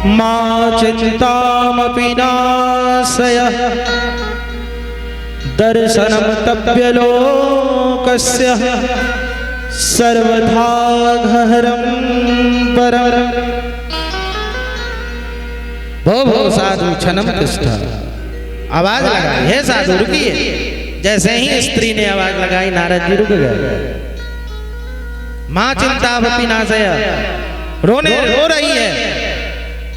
मा चिंतामपि नाशयः दर्शनं तप्यलोकस्य सर्वथा घहरं परम्। भो भो साधु क्षणम तिष्ठ। आवाज लगाई, हे साधु रुकिए। जैसे ही स्त्री ने आवाज लगाई नारद जी रुक गए। माँ चिंतामपि नाशयः, रो रही है।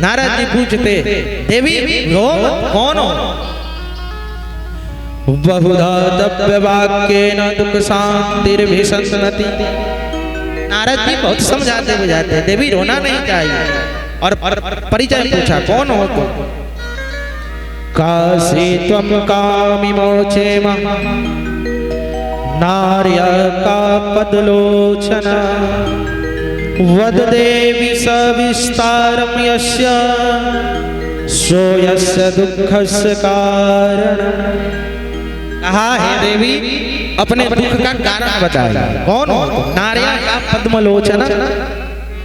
नारद जी पूछते, देवी रो कौन हो? बहुधा तप्य वाक्येन दुख शांतिर्भिसंसति। नारद जी बहुत समझाते बुझाते, देवी रोना नहीं चाहिए। और परिचय पूछा, कौन हो तुम? काशी त्वं कामिमोचेम नार्या का पदलोचना वद देवी सविस्तारं यस्य सो यस्य दुःखस्य कारणम्। कहा, हे देवी अपने दुख का कारण बताइए। कौन हो तुम? नार्या का पद्मलोचना,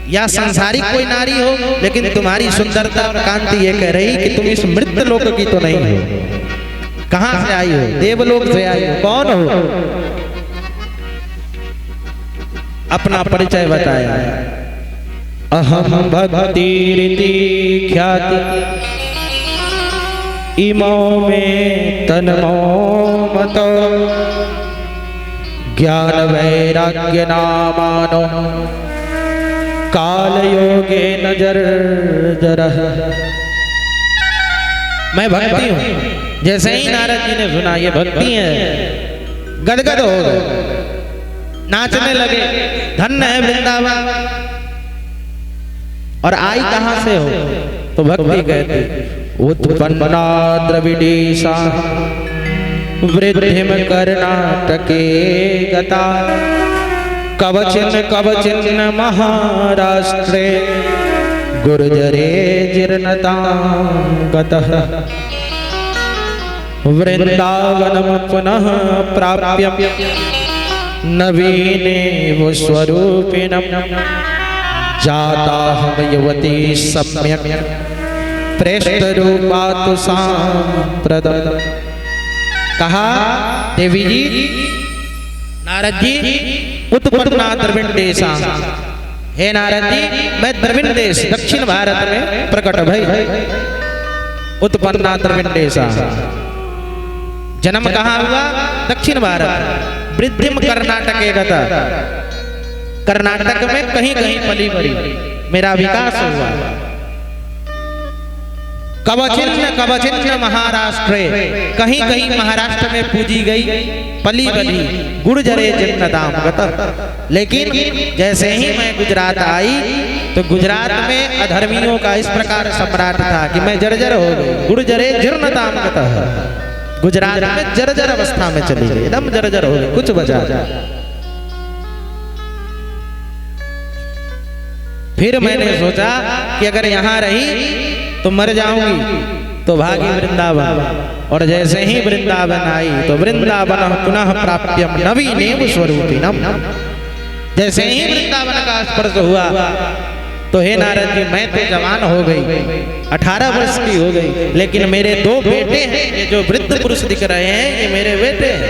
या संसारिक कोई नारी हो, लेकिन तुम्हारी सुंदरता और कांति ये कह रही कि तुम इस मृत लोक की तो नहीं हो। कहां से आई हो? देवलोक से आई हो। कौन हो? अपना परिचय बताया। अहम भक्तिरिति ख्याति इमो में तन्मो मतो ज्ञान वैराग्य नामानो काल योगे नजर जरह। मैं भक्ति हूं। जैसे ही नारद जी ने सुना ये भक्ति है, गदगद हो गए, नाचने लगे। धन्य है वृंदावन। और आई कहां से हो? तो भक्ति कहती, उत्पन्ना द्रविड़ीशा वृद्धिम कर्णाटके गता कवचिन महाराष्ट्रे गुर्जरे जीर्णतां गतः वृंदावनं पुनः प्राप्य नवीने स्वरूपिणं जाताहं युवती सम्यक् प्रेष्ठरूपा तु साम्प्रतं। कहा, देवी जी, नारद जी उत्पन्ना द्रविड़ेशा। हे नारद जी, मैं द्रविड़ देश दक्षिण भारत में प्रकट भई। उत्पन्ना द्रविड़ेशा, जन्म कहाँ हुआ? दक्षिण भारत। वृद्धिम कर्नाटके गता, कर्नाटक में कहीं कहीं पली बड़ी मेरा विकास हुआ। कवचिन्न महाराष्ट्रे, कहीं कहीं महाराष्ट्र में पूजी गई, पली बली। गुर्जरे जीर्णतां गतः, लेकिन जैसे ही मैं गुजरात आई तो गुजरात में अधर्मियों का इस प्रकार सम्राट था कि मैं जर्जर हो गई। गुर्जरे जीर्णतां गतः, गुजरात में जर्जर अवस्था में चली गई, एकदम जर्जर हो गई, कुछ बचा। फिर मैंने सोचा कि अगर यहाँ रही तो मर जाऊंगी, तो भागी वृंदावन। और जैसे ही वृंदावन आई तो वृंदावन पुनः प्राप्यम नवीनेव स्वरूपिणम। जैसे ही वृंदावन का स्पर्श हुआ तो हे नारद जी, मैं तो जवान हो गई, 18 वर्ष की हो गई, लेकिन मेरे 2 बेटे हैं। ये जो वृद्ध पुरुष दिख रहे हैं ये मेरे बेटे हैं,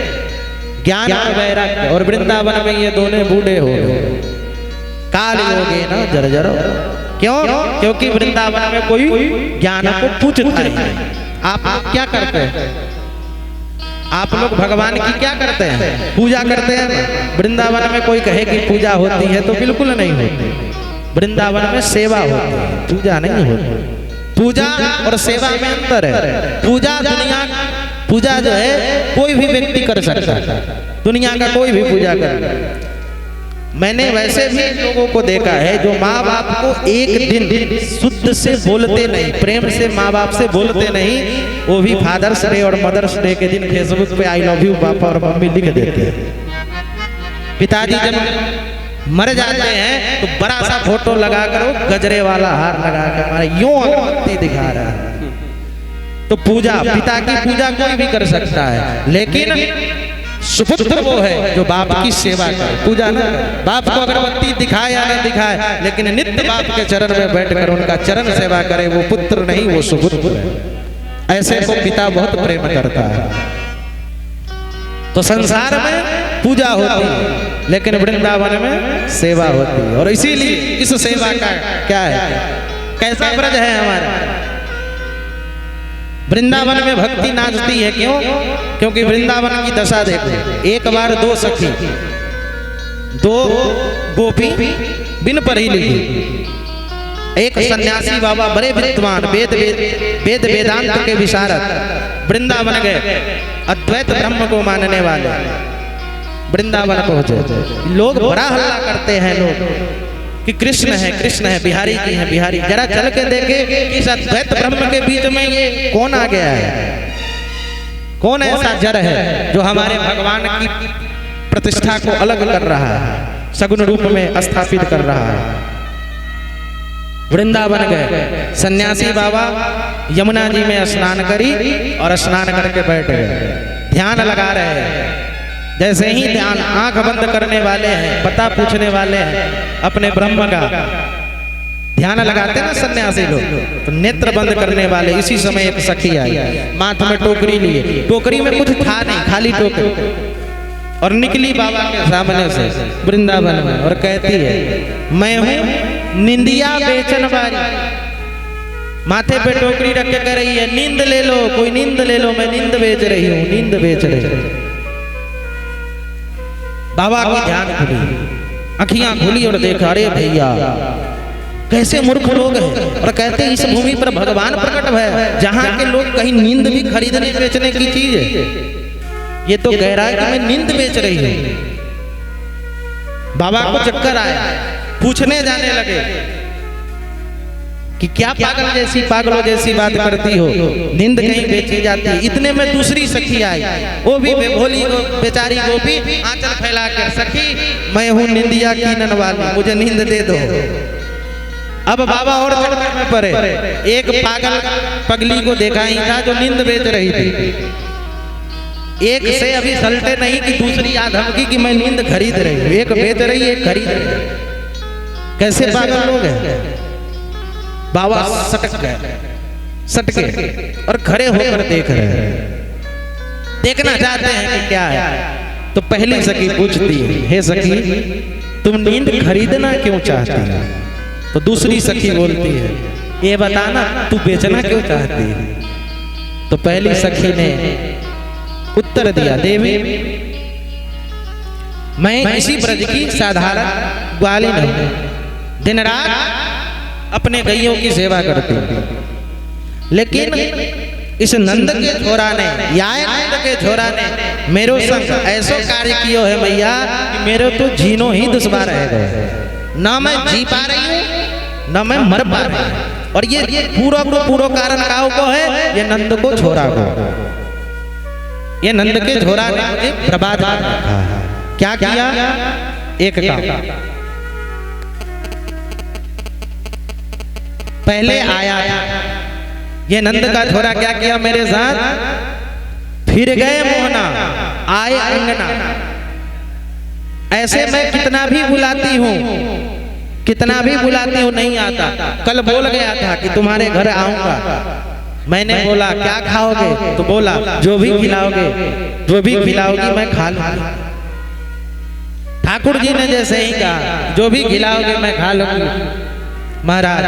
ज्ञान और वैराग्य। और वृंदावन में ये दोनों बूढ़े हो गए। काल योगे न जर्जरो। क्यों? क्योंकि वृंदावन में कोई ज्ञान को पूछता नहीं। आप लोग क्या करते हैं? आप लोग भगवान की क्या करते हैं? पूजा करते हैं। वृंदावन में कोई कहे कि पूजा होती है तो बिल्कुल नहीं होती। वृंदावन में सेवा होती है, पूजा नहीं होती। पूजा और सेवा में अंतर है। पूजा जो है कोई भी व्यक्ति कर सकता है, दुनिया का कोई भी पूजा कर। मैंने वैसे भी लोगों को देखा है जो माँ बाप को एक दिन शुद्ध से बोलते नहीं, प्रेम से माँ बाप से बोलते नहीं, वो भी फादर्स डे और मदर्स डे के दिन फेसबुक पे आई लव यू पापा और मम्मी लिख देते हैं। पिताजी जब मर जाते हैं तो बड़ा सा फोटो लगा कर गजरे वाला हार लगा कर यूं अगरबत्ती दिखा रहा है। तो पूजा, पिता की पूजा कोई भी कर सकता है, लेकिन सुपुत्र वो है जो बाप की सेवा करे, पूजा ना करे। बाप को अगरबत्ती दिखाए या न दिखाए, लेकिन नित्य बाप के चरण में बैठकर उनका चरण सेवा करे, वो पुत्र नहीं, वो सुपुत्र है। ऐसे को पिता बहुत प्रेम करता है। तो संसार में पूजा होती है, लेकिन वृंदावन में सेवा होती है। और इसीलिए इस सेवा का क्या है, कैसा व्रज है हमारा। वृंदावन में भक्ति नाचती है, क्यों? क्योंकि वृंदावन की दशा देखो, एक बार दो सखी, दो गोपी बिन पढ़ी लिखी, एक सन्यासी बाबा बड़े विद्वान, वेद वेदांत के विशारद, वृंदावन गए, अद्वैत ब्रह्म को मानने वाले वृंदावन पहुंचे। लोग बड़ा हल्ला करते हैं लोग कि कृष्ण है, बिहारी जी है, बिहारी। जरा चल के देखे कि इस अद्वैत ब्रह्म के बीच में ये कौन आ गया है, कौन ऐसा जड़ है जो हमारे भगवान की प्रतिष्ठा को अलग कर रहा है, सगुण रूप में स्थापित कर रहा है। वृंदावन गए, सन्यासी बाबा यमुना जी में स्नान करी और स्नान करके बैठ गए, ध्यान लगा रहे हैं। जैसे ही ध्यान, आंख बंद करने वाले हैं, पता पूछने वाले हैं अपने ब्रह्म का, ध्यान लगाते ना सन्यासी लोग, तो नेत्र बंद करने वाले, इसी समय एक सखी आई, माथ में टोकरी लिए, टोकरी में कुछ था नहीं, खाली टोकरी, और निकली बाबा के सामने से वृंदावन में और कहती है, मैं हूं निंदिया बेचन वाली। माथे पे टोकरी रख के कह रही है, नींद ले लो, कोई नींद ले लो, मैं नींद बेच रही हूँ, नींद बेच रही हूँ। बाबा की ध्यान खुली, अखियां खुली और देखा, अरे भैया कैसे मूर्ख लोग हैं। और कहते इस भूमि पर भगवान प्रकट है, जहां के लोग कहीं नींद भी खरीदने बेचने की चीज है, ये तो कह रहा है कि मैं नींद बेच रही हूं। बाबा को चक्कर आया, पूछने जाने लगे कि क्या पागलों जैसी बात करती हो, नींद कहीं बेची जाती है। इतने में दूसरी सखी आई, वो भी भोली बेचारी गोपी, आंचल फैला कर, सखी मैं हूँ निंदिया कीनन वाली, मुझे नींद दे दो। अब बाबा और चक्कर में पड़े, एक पागल पगली को देखा ही था जो नींद बेच रही थी। एक से अभी सलटे नहीं कि दूसरी याद धमकी कि मैं नींद खरीद रही हूँ, एक बेच रही है, एक खरीद रही। कैसे पागल लोग हैं। बाबा सटके और खड़े होकर देख रहे हैं, देखना चाहते हैं कि क्या है। तो पहली सखी पूछती है, हे सखी तुम नींद खरीदना क्यों चाहती है? तो दूसरी सखी बोलती है, ये बताना तू बेचना क्यों चाहती है? तो पहली सखी ने उत्तर दिया, देवी मैं इसी ब्रज की साधारण ग्वालिन हूं, दिन रात अपने गैयों की सेवा करती हूं, लेकिन इस नंद के छोरा ने, याय नंद के छोरा ने मेरो संग ऐसो कार्य कियो है मैया कि मेरे तो जीनो ही दुश्वार रह गए, ना मैं जी पा रही हूँ ना मैं मर पा रही हूँ। और ये पूरा कारण काऊ को है, ये नंद को छोरा को, ये नंद के छोरा ने मुझे बर्बाद कर रखा है। क्या किया? एक काम, पहले आया ये नंद का छोरा, क्या किया मेरे साथ, फिर गए मोहना आए अंगना। ऐसे मैं कितना भी बुलाती हूँ नहीं आता। कल बोल गया था कि तुम्हारे घर आऊंगा, मैंने बोला क्या खाओगे, तो बोला जो भी खिलाओगी मैं खा लूंगी। ठाकुर जी ने जैसे ही कहा जो भी खिलाओगे मैं खा लूंगी। महाराज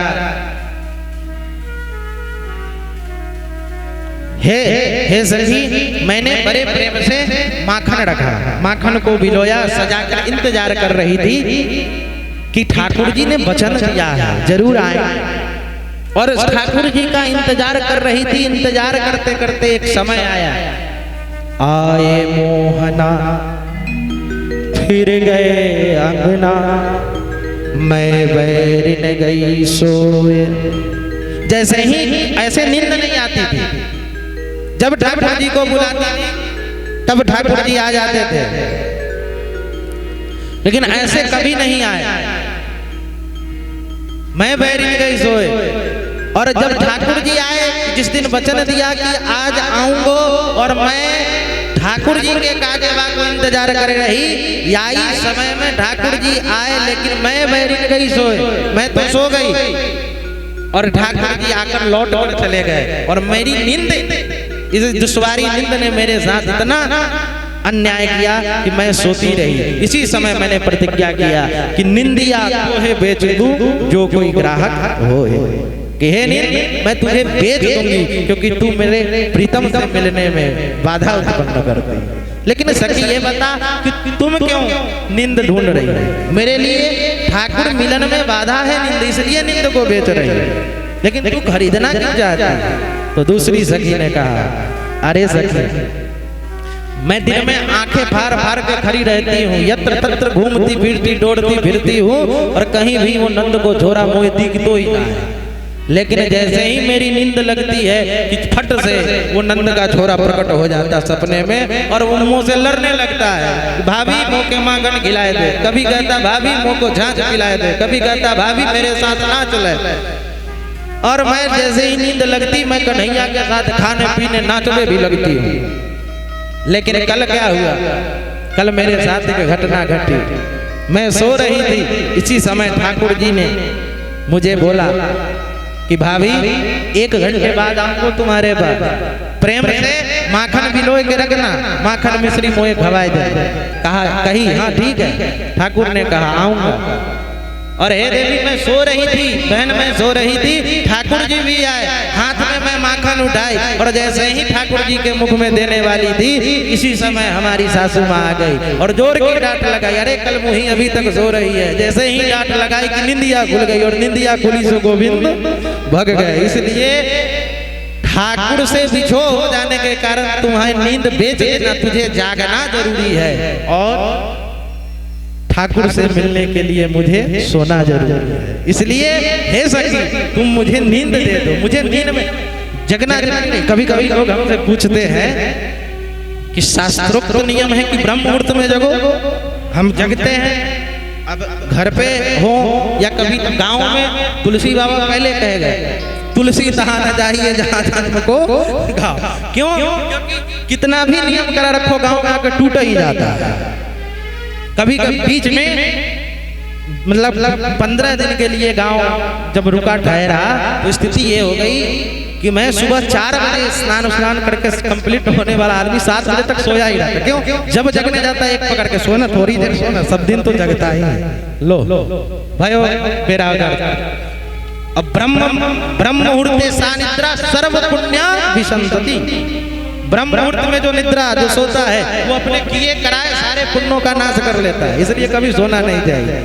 हे सखी, मैंने बड़े प्रेम से माखन रखा, माखन को भिगोया, सजाकर इंतजार कर रही थी कि ठाकुर जी ने वचन दिया है जरूर आए। और ठाकुर जी का इंतजार कर रही थी। इंतजार करते करते एक समय आया, आए मोहना फिर गए अंगना, मैं बैरिन गई सोए। जैसे ही ऐसे नींद नहीं आती थी, जब ठाकुर जी को बुलाती थी तब ठाकुर जी आ जाते थे, लेकिन ऐसे कभी नहीं आए। मैं बैरिन गई सोए, और जब ठाकुर जी आए, जिस दिन वचन दिया कि आज आऊंगा और मैं ठाकुर जी के काजवा को इंतजार कर रही। यही समय में ठाकुर जी आए, लेकिन मैं बैरिन गई सोए, मैं तो सो गई और ठाकुर जी आकर लौट कर चले गए। और मेरी नींद, इस दुश्वारी नींद ने मेरे साथ इतना अन्याय किया कि मैं सोती रही। इसी समय मैंने प्रतिज्ञा किया कि निंदिया तोहे बेच दूं जो कोई ग्राहक हो, कि हे नींद मैं तुझे बेच दूंगी, क्योंकि तू मेरे प्रीतम से मिलने में बाधा उत्पन्न करती। लेकिन सखी ये बता कि तुम क्यों नींद ढूंढ रही है? मेरे लिए ठाकुर मिलन में बाधा है नींद, इसलिए नींद को बेच रही है, लेकिन तू खरीदना क्यों चाहती? तो दूसरी सखी ने कहा, अरे सखी मैं दिन में आंखें फाड़ फाड़ के खड़ी रहती हूँ, यत्र तत्र घूमती फिरती दौड़ती फिरती हूँ, और कहीं भी वो नंद को झोरा मोह दिखतो ही ना है। लेकिन जैसे ही मेरी नींद लगती है कि फट से वो नंद का छोरा प्रकट हो जाता सपने में, और वो मुंह से लड़ने लगता है, भाभी मुँह के मांगन खिलाए दे, कभी कहता भाभी मुँह को झांझ पिलाए दे, कभी कहता भाभी मेरे साथ नाच ले। और मैं जैसे ही नींद लगती मैं कन्हैया के साथ खाने पीने नाचने भी लगती हूँ। लेकिन कल क्या हुआ? कल मेरे साथ एक घटना घटी। मैं सो रही थी, इसी समय ठाकुर जी ने मुझे बोला कि भाभी 1 घंटे बाद आऊंगा तुम्हारे पास, प्रेम से माखन भिगो के रखना, माखन मिश्री मोए खवाए दे। कहा कही हाँ ठीक है। ठाकुर ने कहा आऊंगा। और हे देवी मैं सो रही थी, बहन मैं सो रही थी, ठाकुर जी भी आए, हाथ में मैं माखन उठाई, और जैसे ही ठाकुर जी के मुख में देने वाली थी, इसी समय हमारी सासू माँ आ गई और जोर की डांट लगाई, अरे कल मुही अभी तक सो रही है। जैसे ही डांट लगाई कि निंदिया खुल गई, और निंदिया खुली सो गोविंद भग गए। इसलिए ठाकुर से बिछो हो जाने के कारण तुम्हारी नींद बेच देना, तुझे जागना जरूरी है, और ठाकुर से मिलने के लिए मुझे सोना जरूरी है। इसलिए हे सखी तुम मुझे नींद दे दो, मुझे नींद में जगना जरूरी नहीं। कभी कभी लोग हमसे पूछते हैं कि शास्त्रोक्त नियम है कि ब्रह्म मुहूर्त में जगो, हम जगते हैं। अब घर पे हो या कभी गांव में, तुलसी बाबा पहले कह गए तुलसी तहाँ न जाइए जहाँ जन्म को गाओ। क्यों? कितना भी नियम करा रखो गाँव में आकर टूट ही जाता है। कभी कभी बीच में मतलब 15 दिन के लिए गांव जब रुका ठहरा, तो स्थिति ये हो गई कि मैं सुबह 4 बजे स्नान करके कंप्लीट होने वाला आदमी 7 बजे तक सोया ही रहता। क्यों? जब जगने जाता है एक पकड़ के सोना, थोड़ी देर सोना, सब दिन तो जगता ही है। लो भयो मेरा अब ब्रह्म मुहूर्ते सा निद्रा सर्व पुण्या विसंतति। ब्रह्म मुहूर्त में जो निद्रा, जो सोता है, वो अपने किए कराए सारे पुण्यों का नाश कर लेता है, इसलिए कभी सोना नहीं चाहिए।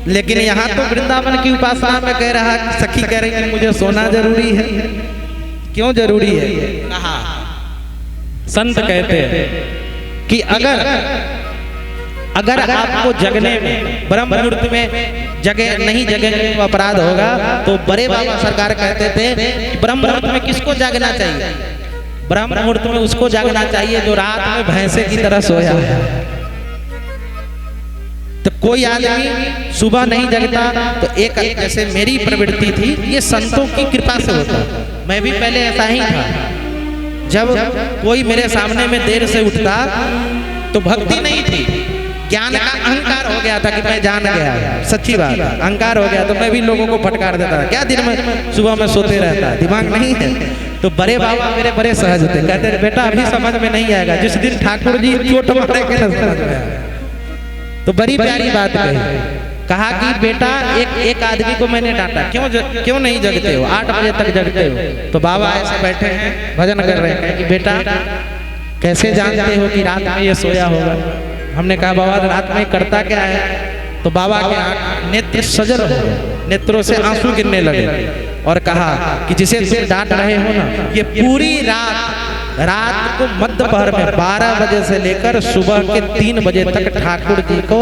लेकिन यहाँ तो वृंदावन की उपासना में कह रहा, सखी कह रही है मुझे सोना जरूरी है। क्यों जरूरी है? कहा संत कहते हैं कि अगर आपको जगने में, ब्रह्म मुहूर्त में जगह नहीं जगेंगे तो अपराध होगा। तो बड़े बाबा सरकार कहते थे कि ब्रह्म मुहूर्त में किसको जागना चाहिए? ब्रह्म मुहूर्त में उसको जागना चाहिए जो रात में भैंसे की तरह सोया है। तो कोई आदमी सुबह नहीं जगता, तो एक जैसे मेरी प्रवृत्ति थी, ये संतों की कृपा से होता। मैं भी पहले ऐसा ही था। जब कोई मेरे सामने में देर से उठता तो भक्ति नहीं थी, ज्ञान का अहंकार हो गया था कि मैं जान गया। सच्ची बात, अहंकार हो गया तो मैं भी लोगों को फटकार देता। क्या दिन में सुबह में सोते रहता, दिमाग नहीं है। तो बड़े बाबा मेरे बड़े सहज थे, कहते बेटा अभी समझ में नहीं आएगा, जिस दिन ठाकुर जी चोट मारेंगे ना समझ में आएगा। तो बड़ी प्यारी बात कही, कहा कि बेटा एक आदमी को मैंने डांटा, क्यों नहीं जगते हो, 8 बजे तक जगते हो। तो बाबा ऐसे बैठे हैं भजन कर रहे हैं कि बेटा कैसे जानते हो कि रात में ये सोया होगा? हमने कहा बाबा रात में करता क्या है? तो बाबा के नेत्र सजल हो गए, नेत्रों से आंसू गिरने लगे, और कहा कि जिसे तुम डांट रहे हो ना, ये पूरी रात को मध्य दोपहर में 12 बजे से लेकर सुबह के 3 बजे तक ठाकुर जी को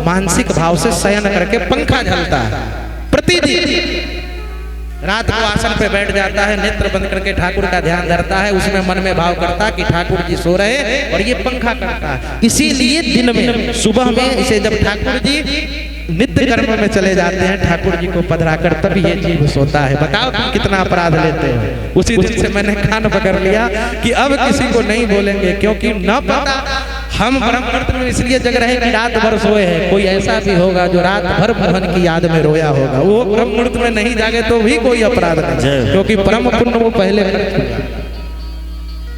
मानसिक भाव से शयन करके पंखा झलता है। प्रतिदिन रात को आसन पे बैठ जाता है, नेत्र बंद करके ठाकुर का ध्यान धरता है, उसमें मन में भाव करता कि ठाकुर जी सो रहे और ये पंखा करता है। इसीलिए दिन में सुबह में इसे जब ठाकुर जी नित्य कर्म में चले जाते हैं, ठाकुर जी को पधरा कर तब ये जीव सोता है। बताओ तुम कितना अपराध लेते हो। उसी दिन से मैंने कान पकड़ लिया कि अब किसी को नहीं बोलेंगे, क्योंकि न पता हम ब्रह्म मुहूर्त में इसलिए जग रहे कि रात भर सोए हैं। कोई ऐसा भी होगा जो रात भर मोहन की याद में रोया होगा, वो ब्रह्म मुहूर्त में नहीं जागे तो भी कोई अपराध नहीं, क्योंकि परम पुण्य वो पहले कर चुका।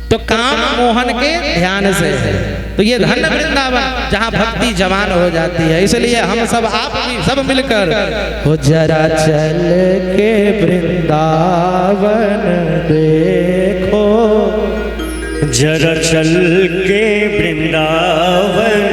तो काम मोहन के ध्यान से है। तो ये धन्य वृंदावन जहाँ भक्ति जवान हो जाती है। इसलिए हम सब, आप भी सब मिलकर हो जरा चल के वृंदावन देखो, जरा चल के वृंदावन